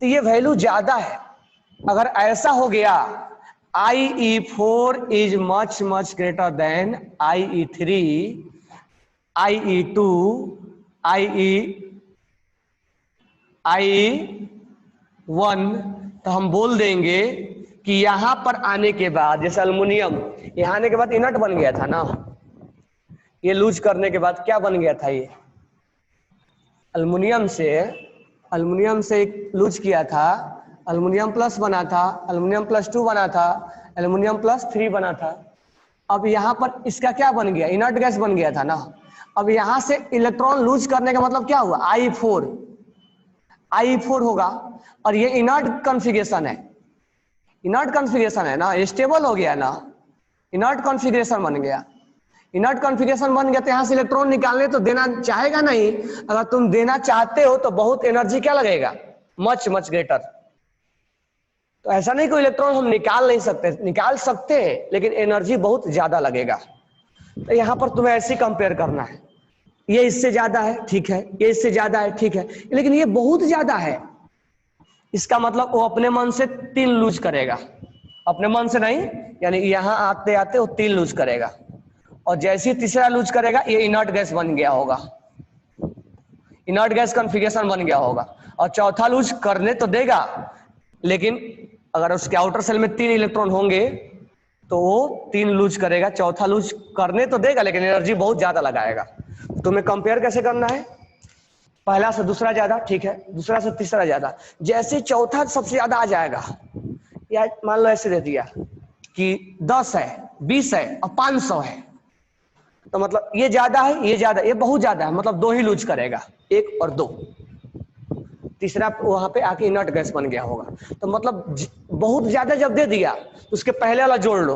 तो ये वैल्यू ज्यादा है। अगर ऐसा हो गया IE4 is much much greater than IE3, IE2, IE1, तो हम बोल देंगे कि यहां पर आने के बाद, जैसे अल्युमिनियम यहां आने के बाद इनर्ट बन गया था ना, ये लूज करने के बाद क्या बन गया था, ये अल्युमिनियम से लूज किया था, अल्युमिनियम प्लस बना था, अल्युमिनियम +2 बना था, अल्युमिनियम +3 बना था। अब यहाँ पर इसका क्या बन गया, इनर्ट गैस बन गया था ना। अब यहां से इलेक्ट्रॉन लूज करने का मतलब क्या हुआ, IE4 होगा और ये इनर्ट कॉन्फ़िगरेशन है, इनर्ट कॉन्फ़िगरेशन है ना, स्टेबल हो गया ना, इनर्ट कॉन्फ़िगरेशन बन गया। इनर्ट कॉन्फ़िगरेशन बन गया तो यहां से इलेक्ट्रॉन निकालने तो देना चाहेगा नहीं। अगर तुम देना चाहते हो तो बहुत एनर्जी क्या लगेगा, मच मच ग्रेटर। तो ऐसा नहीं कोई इलेक्ट्रॉन हम निकाल नहीं सकते, निकाल सकते हैं लेकिन एनर्जी बहुत ज्यादा लगेगा। तो यहां पर तुम्हें ऐसे कंपेयर करना है, ये इससे ज्यादा है ठीक है, ये इससे ज्यादा है ठीक है, लेकिन ये बहुत ज्यादा है, इसका मतलब वो अपने मन से 3 लूज करेगा, अपने मन से नहीं, यानी यहां आते आते वो 3 लूज करेगा और जैसे ही तीसरा लूज करेगा ये इनर्ट गैस बन गया होगा, इनर्ट गैस कॉन्फ़िगरेशन बन गया होगा। और चौथा लूज करने तो देगा, लेकिन अगर उसके आउटर सेल में 3 इलेक्ट्रॉन होंगे तो वो 3 लूज करेगा, चौथा लूज करने तो देगा लेकिन एनर्जी बहुत ज्यादा लगाएगा। तुम्हें कंपेयर कैसे करना है, पहला से दूसरा ज्यादा ठीक है, दूसरा से तीसरा ज्यादा, जैसे चौथा सबसे ज्यादा आ जाएगा, या मान लो ऐसे दे दिया कि 10 है, 20 है और 500 है, तो मतलब ये ज्यादा है, ये ज्यादा, ये बहुत ज्यादा है, मतलब 2 ही लूज करेगा, 1 और 2, तीसरा वहां पे आके इनर्ट गैस बन गया होगा। तो मतलब बहुत ज्यादा जब दे दिया तो उसके पहले वाला जोड़ लो।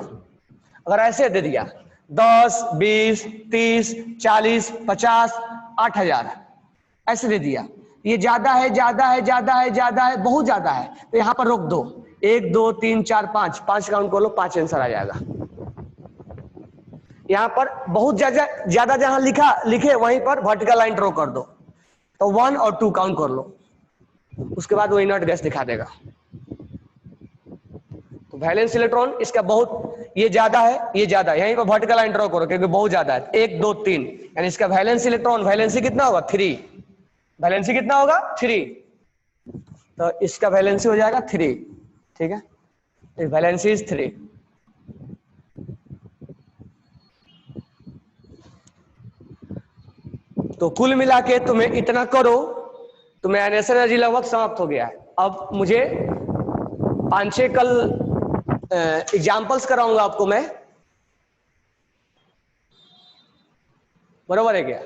अगर ऐसे दे दिया 10, 20, 30, 40, 50, 8000 ऐसे दे दिया, ये ज्यादा है, ज्यादा है, ज्यादा है, ज्यादा है, बहुत ज्यादा है, तो यहां पर रोक दो, 1 2 3 4 5 काउंट कर लो, 5 आंसर आ जाएगा। यहां पर बहुत ज्यादा जहां लिखे वहीं पर वर्टिकल लाइन ड्रॉ कर दो, तो 1 और 2 काउंट कर लो, उसके बाद वो इनर्ट गैस दिखा देगा। तो वैलेंस इलेक्ट्रॉन इसका बहुत, ये ज्यादा है, ये ज्यादा है, यहीं पर वर्टिकल लाइन ड्रॉ करो क्योंकि बहुत ज्यादा है, 1 2 3, यानी इसका वैलेंस इलेक्ट्रॉन वैलेंसी कितना होगा 3, वैलेंसी कितना होगा 3, तो इसका वैलेंसी हो जाएगा 3, ठीक है, वैलेंसी इज 3। तो कुल मिला के तुम्हें इतना करो, तुम्हें एनएस एनर्जी लगभग समाप्त हो गया है। अब मुझे 5-6 कल एग्जाम्पल्स कराऊंगा आपको मैं, बरोबर है क्या।